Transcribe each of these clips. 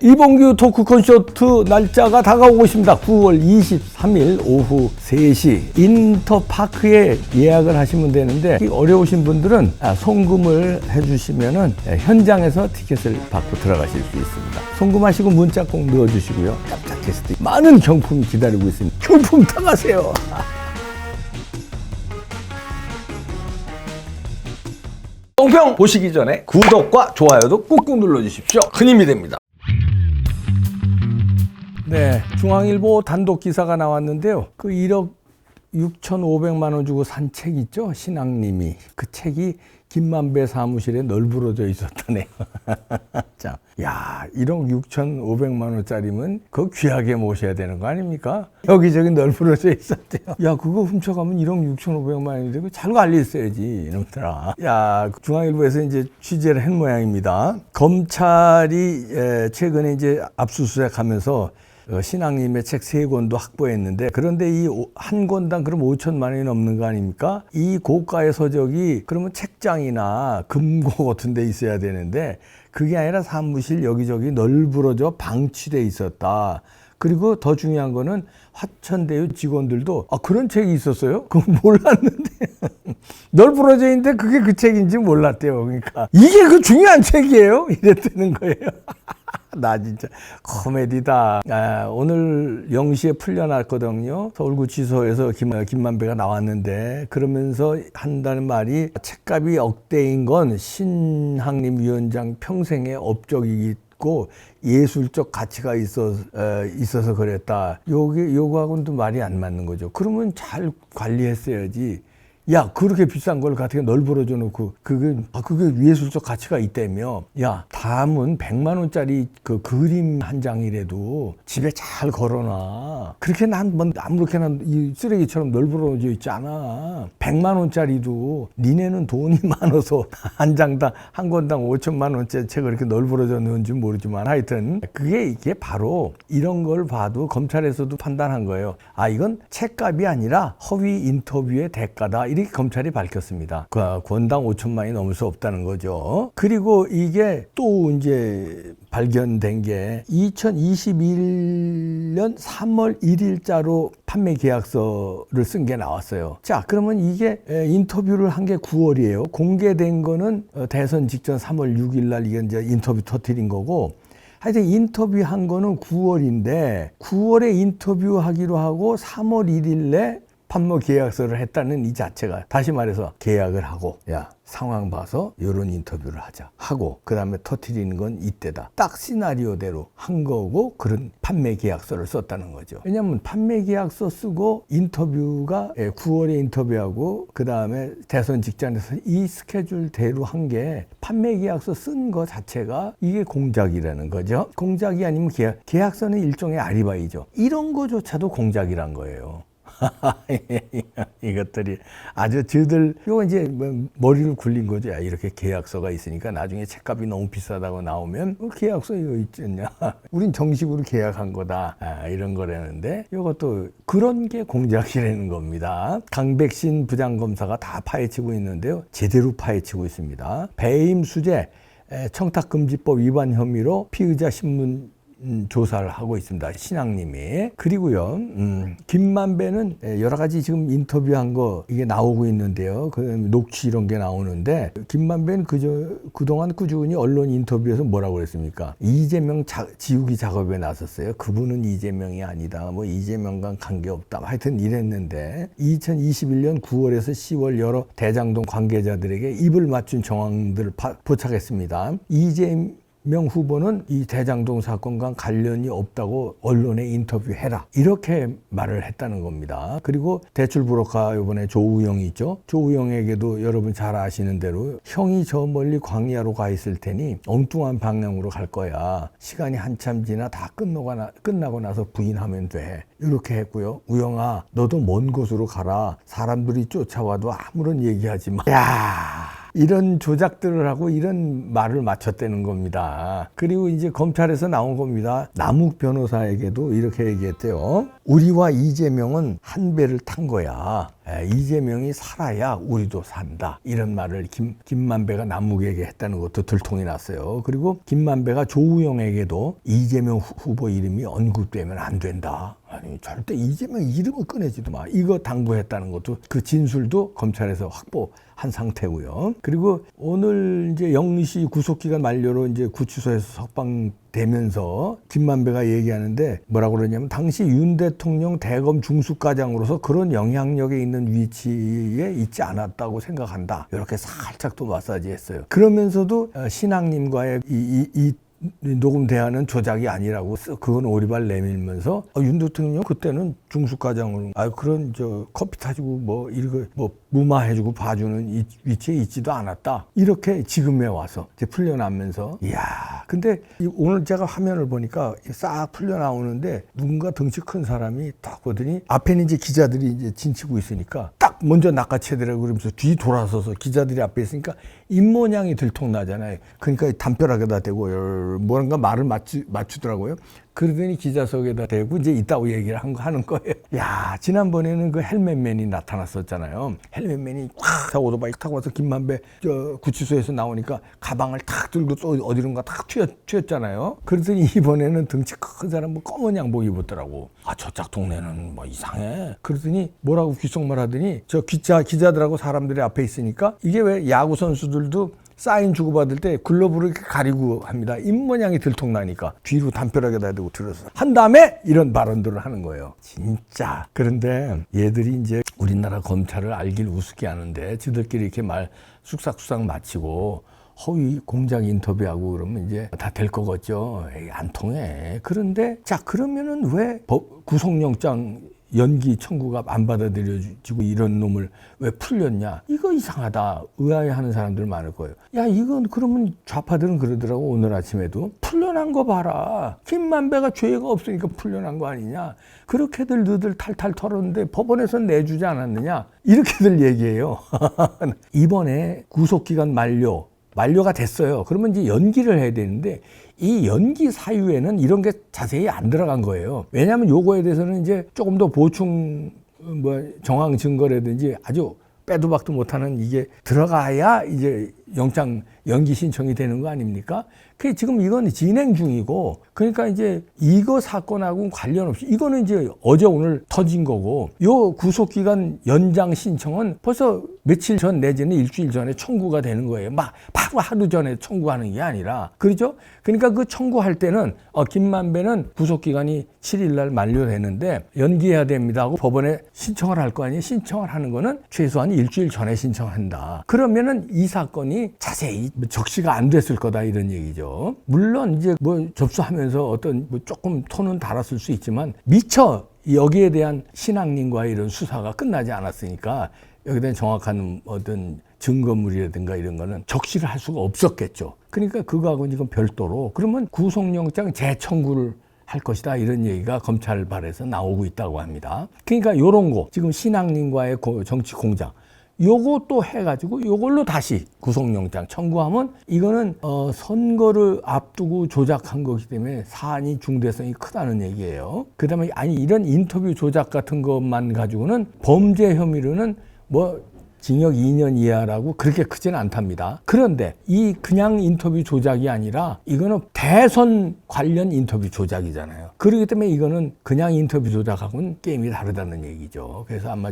이봉규 토크 콘서트 날짜가 다가오고 있습니다. 9월 23일 오후 3시 인터파크에 예약을 하시면 되는데 어려우신 분들은 송금을 해주시면 현장에서 티켓을 받고 들어가실 수 있습니다. 송금하시고 문자 꼭 넣어주시고요. 깜짝 게스트 많은 경품이 기다리고 있습니다. 경품 타가세요. 똥평 보시기 전에 구독과 좋아요도 꾹꾹 눌러주십시오. 큰 힘이 됩니다. 네, 중앙일보 단독 기사가 나왔는데요. 그 1억 6,500만 원 주고 산 책 있죠? 신앙님이. 그 책이 김만배 사무실에 널브러져 있었다네요. 자, 야, 1억 6,500만 원짜리면 그거 귀하게 모셔야 되는 거 아닙니까? 여기저기 널브러져 있었대요. 야, 그거 훔쳐가면 1억 6,500만 원인데 그거 잘 관리했어야지, 이놈들아. 야, 중앙일보에서 이제 취재를 한 모양입니다. 검찰이 최근에 이제 압수수색하면서 신앙님의 책 3권도 확보했는데, 그런데 이 한 권당 그럼 5천만 원이 넘는 거 아닙니까? 이 고가의 서적이 그러면 책장이나 금고 같은 데 있어야 되는데 그게 아니라 사무실 여기저기 널브러져 방치돼 있었다. 그리고 더 중요한 거는 화천대유 직원들도 그런 책이 있었어요? 그건 몰랐는데 널브러져 있는데 그게 그 책인지 몰랐대요. 그러니까 이게 그 중요한 책이에요? 이랬다는 거예요. 나 진짜 코미디다. 오늘 0시에 풀려났거든요. 서울구치소에서 김만배가 나왔는데, 그러면서 한다는 말이 책값이 억대인 건 신학림 위원장 평생의 업적이고 예술적 가치가 있어서 그랬다. 요거하고는 또 말이 안 맞는 거죠. 그러면 잘 관리했어야지. 야, 그렇게 비싼 걸 갖다가 널브러져 놓고 그게 예술적 가치가 있다며. 야, 다음은 100만 원짜리 그 그림 한 장이라도 집에 잘 걸어놔. 그렇게 난 아무렇게나 이 쓰레기처럼 널브러져 있지 않아. 100만 원짜리도 니네는 돈이 많아서 한 장당 한 권당 5천만 원짜리 책을 이렇게 널브러져 놓은지 모르지만, 하여튼 이게 바로 이런 걸 봐도 검찰에서도 판단한 거예요. 이건 책값이 아니라 허위 인터뷰의 대가다. 이렇게 검찰이 밝혔습니다. 권당 5천만 원이 넘을 수 없다는 거죠. 그리고 이게 또 이제 발견된 게 2021년 3월 1일자로 판매 계약서를 쓴 게 나왔어요. 자, 그러면 이게 인터뷰를 한 게 9월이에요. 공개된 거는 대선 직전 3월 6일 날 이게 이제 인터뷰 터뜨린 거고, 하여튼 인터뷰한 거는 9월인데 9월에 인터뷰하기로 하고 3월 1일에 판매 계약서를 했다는 이 자체가, 다시 말해서 계약을 하고, 야, 상황 봐서 이런 인터뷰를 하자 하고, 그 다음에 터뜨리는 건 이때다. 딱 시나리오대로 한 거고, 그런 판매 계약서를 썼다는 거죠. 왜냐하면 판매 계약서 쓰고 인터뷰가 9월에 인터뷰하고 그 다음에 대선 직전에서 이 스케줄대로 한 게, 판매 계약서 쓴 거 자체가 이게 공작이라는 거죠. 공작이 아니면 계약서는 일종의 아리바이죠. 이런 거조차도 공작이란 거예요. 이것들이 아주 이거 이제 머리를 굴린 거죠. 이렇게 계약서가 있으니까 나중에 책값이 너무 비싸다고 나오면 계약서 이거 있잖냐. 우린 정식으로 계약한 거다. 이런 거라는데, 이것도 그런 게 공작이라는 겁니다. 강백신 부장검사가 다 파헤치고 있는데요. 제대로 파헤치고 있습니다. 배임 수재 청탁금지법 위반 혐의로 피의자 신문 조사를 하고 있습니다. 신앙님이. 그리고요, 김만배는 여러 가지 지금 인터뷰한 거 이게 나오고 있는데요. 그 녹취 이런 게 나오는데, 김만배는 그동안 꾸준히 언론 인터뷰에서 뭐라고 그랬습니까? 이재명 지우기 작업에 나섰어요. 그분은 이재명이 아니다. 뭐 이재명과 관계없다. 하여튼 이랬는데, 2021년 9월에서 10월 여러 대장동 관계자들에게 입을 맞춘 정황들을 포착했습니다. 이재명 후보는 이 대장동 사건과 관련이 없다고 언론에 인터뷰해라, 이렇게 말을 했다는 겁니다. 그리고 대출 브로커 이번에 조우영이 있죠. 조우영에게도 여러분 잘 아시는 대로 형이 저 멀리 광야로 가 있을 테니 엉뚱한 방향으로 갈 거야. 시간이 한참 지나 다 끝나고 나서 부인하면 돼. 이렇게 했고요. 우영아, 너도 먼 곳으로 가라. 사람들이 쫓아와도 아무런 얘기하지 마. 야, 이런 조작들을 하고 이런 말을 맞췄다는 겁니다. 그리고 이제 검찰에서 나온 겁니다. 남욱 변호사에게도 이렇게 얘기했대요. 우리와 이재명은 한 배를 탄 거야. 이재명이 살아야 우리도 산다. 이런 말을 김만배가 남욱에게 했다는 것도 들통이 났어요. 그리고 김만배가 조우영에게도 이재명 후보 이름이 언급되면 안 된다. 아니 절대 이재명 이름을 꺼내지도 마. 이거 당부했다는 것도 그 진술도 검찰에서 확보한 상태고요. 그리고 오늘 이제 0시 구속기간 만료로 이제 구치소에서 석방되면서 김만배가 얘기하는데 뭐라고 그러냐면 당시 윤 대통령 대검 중수과장으로서 그런 영향력에 있는 위치에 있지 않았다고 생각한다. 이렇게 살짝 또 마사지했어요. 그러면서도 신앙님과의 이 녹음 대화는 조작이 아니라고 그건 오리발 내밀면서 윤 대통령 그때는 중수과장으로 그런 커피 타주고 뭐 이거 뭐 무마해주고 봐주는 이 위치에 있지도 않았다. 이렇게 지금에 와서 이제 풀려나면서 이야 근데 오늘 제가 화면을 보니까 싹 풀려나오는데 누군가 덩치 큰 사람이 딱 보더니 앞에는 이제 기자들이 이제 진치고 있으니까 딱 먼저 낚아채더라고. 그러면서 뒤 돌아서서 기자들이 앞에 있으니까 입모양이 들통나잖아요. 그러니까 담벼락에다 대고 뭔가 말을 맞추더라고요. 그러더니 기자석에다 대고 이제 있다고 얘기를 하는 거예요. 야, 지난번에는 그 헬멧맨이 나타났었잖아요. 헬멧맨이 탁 오토바이 타고 와서 김만배 구치소에서 나오니까 가방을 탁 들고 또 어디론가 탁 튀었잖아요. 그러더니 이번에는 등치 큰 사람 뭐 검은 양복 입었더라고. 저짝 동네는 뭐 이상해. 그러더니 뭐라고 귓속말 하더니 기자들하고 사람들이 앞에 있으니까 이게 왜 야구 선수들도 사인 주고받을 때 글러브를 이렇게 가리고 합니다. 입모양이 들통나니까 뒤로 담벼락에다 대고 들어서 한 다음에 이런 발언들을 하는 거예요. 진짜. 그런데 얘들이 이제 우리나라 검찰을 알길 우습게 하는데 지들끼리 이렇게 말 쑥싹쑥싹 마치고 허위 공작 인터뷰하고 그러면 이제 다 될 거겠죠. 안 통해. 그런데 자 그러면은 왜 구속영장 연기 청구가 안 받아들여지고 이런 놈을 왜 풀렸냐? 이거 이상하다. 의아해하는 사람들 많을 거예요. 야 이건 그러면 좌파들은 그러더라고. 오늘 아침에도 풀려난 거 봐라. 김만배가 죄가 없으니까 풀려난 거 아니냐? 그렇게들 너들 탈탈 털었는데 법원에서 내주지 않았느냐? 이렇게들 얘기해요. 이번에 구속기간 만료가 됐어요. 그러면 이제 연기를 해야 되는데 이 연기 사유에는 이런 게 자세히 안 들어간 거예요. 왜냐하면 요거에 대해서는 이제 조금 더 보충 정황 증거라든지 아주 빼도 박도 못하는 이게 들어가야 이제 영장 연기 신청이 되는 거 아닙니까? 그 지금 이건 진행 중이고 그러니까 이제 이거 사건하고 관련 없이 이거는 이제 어제 오늘 터진 거고 요 구속기간 연장 신청은 벌써 며칠 전 내지는 일주일 전에 청구가 되는 거예요. 막 바로 하루 전에 청구하는 게 아니라 그렇죠? 그러니까 그 청구할 때는 김만배는 구속기간이 7일 날 만료되는데 연기해야 됩니다 하고 법원에 신청을 할 거 아니에요. 신청을 하는 거는 최소한 일주일 전에 신청한다. 그러면은 이 사건이 자세히 적시가 안 됐을 거다 이런 얘기죠. 물론 이제 접수하면서 어떤 조금 톤은 달았을 수 있지만 미처 여기에 대한 신앙님과의 이런 수사가 끝나지 않았으니까 여기에 대한 정확한 어떤 증거물이라든가 이런 거는 적시를 할 수가 없었겠죠. 그러니까 그거하고는 지금 별도로 그러면 구속영장 재청구를 할 것이다 이런 얘기가 검찰발에서 나오고 있다고 합니다. 그러니까 요런 거 지금 신앙님과의 정치 공작 요것도 해가지고 요걸로 다시 구속영장 청구하면 이거는 선거를 앞두고 조작한 거기 때문에 사안이 중대성이 크다는 얘기예요. 그다음에 이런 인터뷰 조작 같은 것만 가지고는 범죄 혐의로는 징역 2년 이하라고 그렇게 크지는 않답니다. 그런데 이 그냥 인터뷰 조작이 아니라 이거는 대선 관련 인터뷰 조작이잖아요. 그렇기 때문에 이거는 그냥 인터뷰 조작하고는 게임이 다르다는 얘기죠. 그래서 아마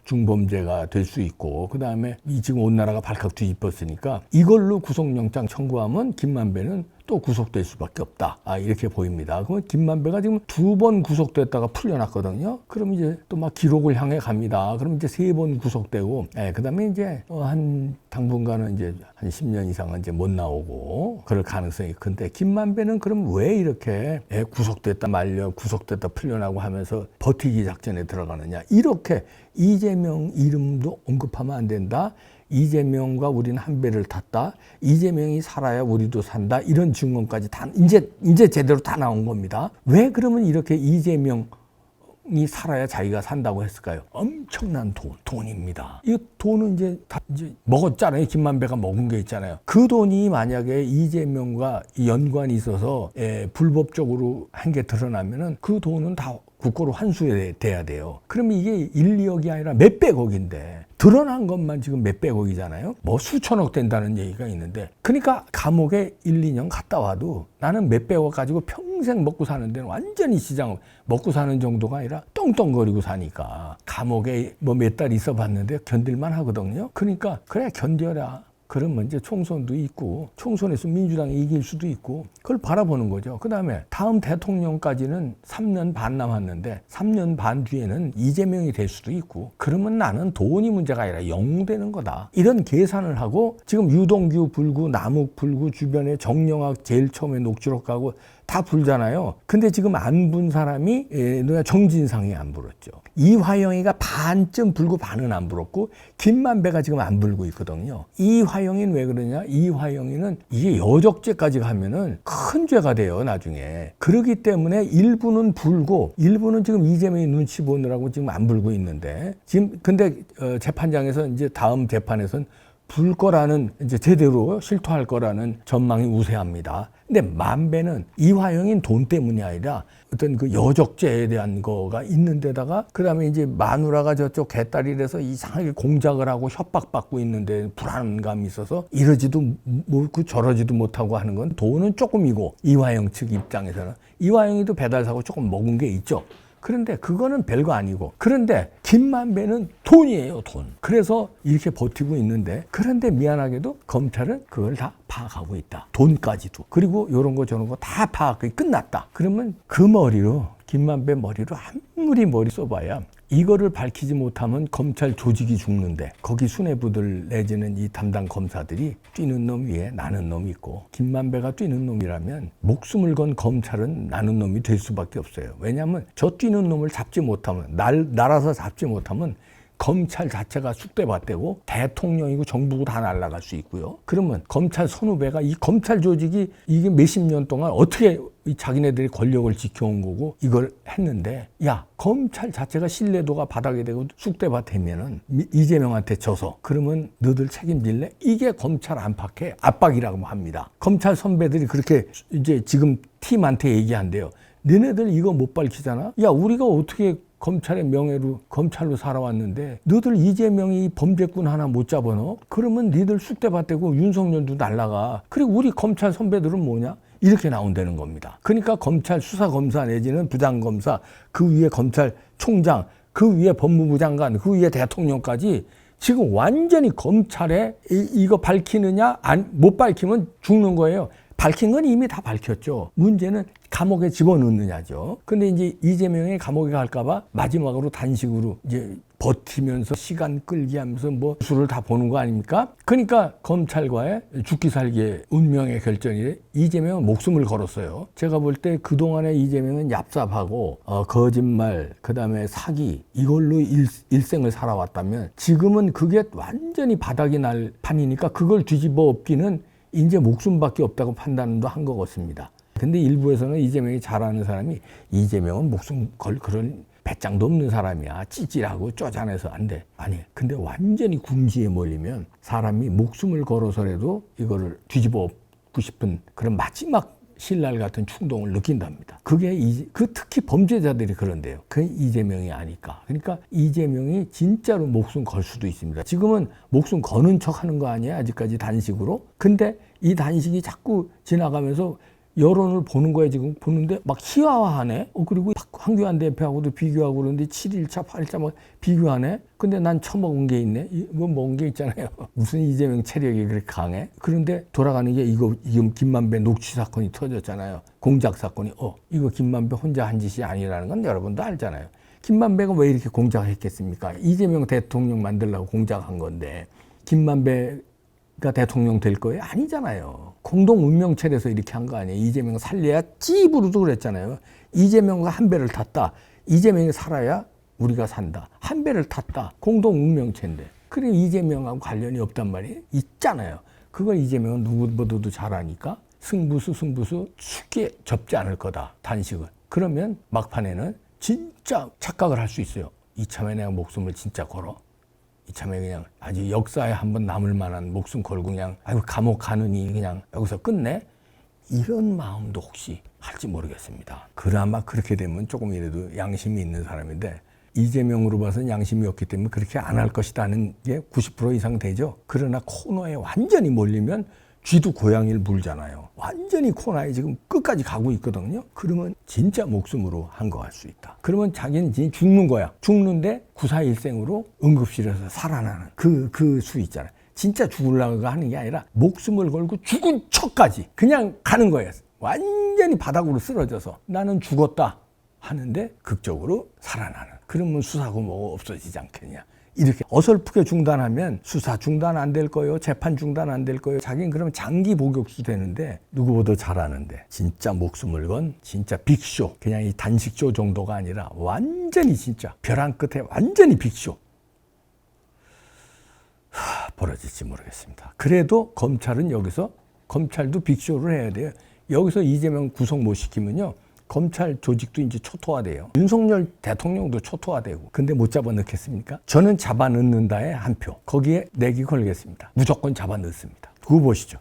중범죄가 될 수 있고 그다음에 지금 온 나라가 발칵 뒤집었으니까 이걸로 구속영장 청구하면 김만배는 또 구속될 수밖에 없다. 이렇게 보입니다. 그러면 김만배가 지금 2번 구속됐다가 풀려났거든요. 그럼 이제 또 막 기록을 향해 갑니다. 그럼 이제 3번 구속되고, 그다음에 이제 당분간은 이제 한 10년 이상은 이제 못 나오고 그럴 가능성이 큰데 김만배는 그럼 왜 이렇게 구속됐다 풀려나고 하면서 버티기 작전에 들어가느냐? 이렇게 이재명 이름도 언급하면 안 된다. 이재명과 우리는 한 배를 탔다. 이재명이 살아야 우리도 산다. 이런 증언까지 다 이제 제대로 다 나온 겁니다. 왜 그러면 이렇게 이재명 명이 살아야 자기가 산다고 했을까요? 엄청난 돈입니다. 이 돈은 이제 다 이제 먹었잖아요. 김만배가 먹은 게 있잖아요. 그 돈이 만약에 이재명과 연관이 있어서 불법적으로 한 게 드러나면은 그 돈은 다 국고로 환수돼야 돼요. 그러면 이게 1, 2억이 아니라 몇백억인데 드러난 것만 지금 몇백억이잖아요. 뭐 수천억 된다는 얘기가 있는데, 그러니까 감옥에 1, 2년 갔다 와도 나는 몇백억 가지고 평생 먹고 사는 데는 완전히 시장 먹고 사는 정도가 아니라 떵떵거리고 사니까 감옥에 뭐 몇 달 있어 봤는데 견딜만 하거든요. 그러니까 그래 견뎌라. 그러면 이제 총선도 있고 총선에서 민주당이 이길 수도 있고 그걸 바라보는 거죠. 그 다음에 다음 대통령까지는 3년 반 남았는데 3년 반 뒤에는 이재명이 될 수도 있고, 그러면 나는 돈이 문제가 아니라 영 되는 거다. 이런 계산을 하고 지금 유동규 불구, 남욱 불구 주변에 정영학 제일 처음에 녹취록 가고 다 불잖아요. 근데 지금 안 분 사람이 정진상이 안 불었죠. 이화영이가 반쯤 불고 반은 안 불었고 김만배가 지금 안 불고 있거든요. 이화영이는 왜 그러냐? 이화영이는 이게 여적죄까지 가면은 큰 죄가 돼요, 나중에. 그렇기 때문에 일부는 불고 일부는 지금 이재명이 눈치 보느라고 지금 안 불고 있는데, 지금 근데 재판장에서 이제 다음 재판에서는 불 거라는, 이제 제대로 실토할 거라는 전망이 우세합니다. 근데 만배는 이화영인 돈 때문이 아니라 어떤 그 여적죄에 대한 거가 있는 데다가, 그 다음에 이제 마누라가 저쪽 개딸이라서 이상하게 공작을 하고 협박받고 있는데 불안감이 있어서 이러지도 못하고 저러지도 못하고 하는 건 돈은 조금이고, 이화영 측 입장에서는 이화영이도 배달 사고 조금 먹은 게 있죠. 그런데 그거는 별거 아니고, 그런데 김만배는 돈이에요, 돈. 그래서 이렇게 버티고 있는데, 그런데 미안하게도 검찰은 그걸 다 파악하고 있다. 돈까지도. 그리고 이런 거 저런 거 다 파악이 끝났다. 그러면 그 머리로, 김만배 머리로 아무리 머리 써봐야 이거를 밝히지 못하면 검찰 조직이 죽는데, 거기 수뇌부들 내지는 이 담당 검사들이 뛰는 놈 위에 나는 놈이 있고, 김만배가 뛰는 놈이라면 목숨을 건 검찰은 나는 놈이 될 수밖에 없어요. 왜냐하면 저 뛰는 놈을 잡지 못하면, 날아서 잡지 못하면 검찰 자체가 쑥대밭되고 대통령이고 정부고 다 날아갈 수 있고요. 그러면 검찰 선후배가, 이 검찰 조직이 이게 몇십 년 동안 어떻게 자기네들이 권력을 지켜온 거고 이걸 했는데, 야, 검찰 자체가 신뢰도가 바닥이 되고 쑥대밭 되면은 이재명한테 져서 그러면 너들 책임질래? 이게 검찰 안팎의 압박이라고 합니다. 검찰 선배들이 그렇게 이제 지금 팀한테 얘기한대요. 너네들 이거 못 밝히잖아? 야, 우리가 어떻게 검찰의 명예로 검찰로 살아왔는데 너들 이재명이 범죄꾼 하나 못 잡아넣어? 그러면 니들 쑥대밭되고 윤석열도 날라가. 그리고 우리 검찰 선배들은 뭐냐? 이렇게 나온다는 겁니다. 그러니까 검찰 수사검사 내지는 부장검사, 그 위에 검찰총장, 그 위에 법무부 장관, 그 위에 대통령까지 지금 완전히 검찰에 이거 밝히느냐, 못 밝히면 죽는 거예요. 밝힌 건 이미 다 밝혔죠. 문제는 감옥에 집어넣느냐죠. 근데 이제 이재명이 감옥에 갈까봐 마지막으로 단식으로 이제 버티면서 시간 끌기 하면서 뭐 수를 다 보는 거 아닙니까? 그러니까 검찰과의 죽기 살기의 운명의 결전이 이재명은 목숨을 걸었어요. 제가 볼 때 그동안에 이재명은 얍삽하고 거짓말, 그다음에 사기, 이걸로 일생을 살아왔다면 지금은 그게 완전히 바닥이 날 판이니까 그걸 뒤집어 엎기는 이제 목숨밖에 없다고 판단도 한 것 같습니다. 근데 일부에서는 이재명이 잘하는 사람이, 이재명은 목숨 걸 그런 배짱도 없는 사람이야. 찌질하고 쪼잔해서 안 돼. 아니, 근데 완전히 궁지에 몰리면 사람이 목숨을 걸어서라도 이거를 뒤집어 엎고 싶은 그런 마지막 신랄 같은 충동을 느낀답니다. 그게 특히 범죄자들이 그런데요. 그게 이재명이 아니까. 그러니까 이재명이 진짜로 목숨 걸 수도 있습니다. 지금은 목숨 거는 척 하는 거 아니에요? 아직까지 단식으로. 근데 이 단식이 자꾸 지나가면서 여론을 보는 거예요. 지금 보는데 막 희화화하네. 그리고 황교안 대표하고도 비교하고 그러는데 7일차, 8일차 막 비교하네. 근데 난 처먹은 게 있네. 이거 먹은 게 있잖아요. 무슨 이재명 체력이 그렇게 강해? 그런데 돌아가는 게 지금 김만배 녹취 사건이 터졌잖아요. 공작 사건이. 이거 김만배 혼자 한 짓이 아니라는 건 여러분도 알잖아요. 김만배가 왜 이렇게 공작을 했겠습니까? 이재명 대통령 만들려고 공작한 건데 김만배가 대통령 될 거예요? 아니잖아요. 공동 운명체에서 이렇게 한 거 아니에요. 이재명 살려야 찌부로도 그랬잖아요. 이재명과 한 배를 탔다. 이재명이 살아야 우리가 산다. 한 배를 탔다. 공동 운명체인데. 그래 이재명하고 관련이 없단 말이에요. 있잖아요. 그걸 이재명은 누구보다도 잘하니까 승부수 쉽게 접지 않을 거다. 단식은. 그러면 막판에는 진짜 착각을 할 수 있어요. 이참에 내가 목숨을 진짜 걸어. 이참에 그냥 아주 역사에 한번 남을 만한 목숨 걸고 그냥 아이고 감옥 가느니 그냥 여기서 끝내? 이런 마음도 혹시 할지 모르겠습니다. 그나마 그렇게 되면 조금이라도 양심이 있는 사람인데 이재명으로 봐서는 양심이 없기 때문에 그렇게 안 할 것이라는 게 90% 이상 되죠. 그러나 코너에 완전히 몰리면 쥐도 고양이를 물잖아요. 완전히 코너에 지금 끝까지 가고 있거든요. 그러면 진짜 목숨으로 한거할 수 있다. 그러면 자기는 진짜 죽는 거야. 죽는데 구사일생으로 응급실에서 살아나는 그 수 있잖아요. 진짜 죽으려고 하는 게 아니라 목숨을 걸고 죽은 척까지 그냥 가는 거예요. 완전히 바닥으로 쓰러져서 나는 죽었다 하는데 극적으로 살아나는. 그러면 수사고 뭐가 없어지지 않겠냐. 이렇게 어설프게 중단하면 수사 중단 안 될 거예요. 재판 중단 안 될 거예요. 자기는 그러면 장기 복역수 되는데 누구보다 잘하는데 진짜 목숨을 건 진짜 빅쇼. 그냥 이 단식쇼 정도가 아니라 완전히 진짜 벼랑 끝에 완전히 빅쇼. 벌어질지 모르겠습니다. 그래도 검찰은 여기서 검찰도 빅쇼를 해야 돼요. 여기서 이재명 구속 못 시키면요. 검찰 조직도 이제 초토화돼요. 윤석열 대통령도 초토화되고. 근데 못 잡아넣겠습니까? 저는 잡아넣는다에 한 표. 거기에 내기 걸겠습니다. 무조건 잡아넣습니다. 그거 보시죠.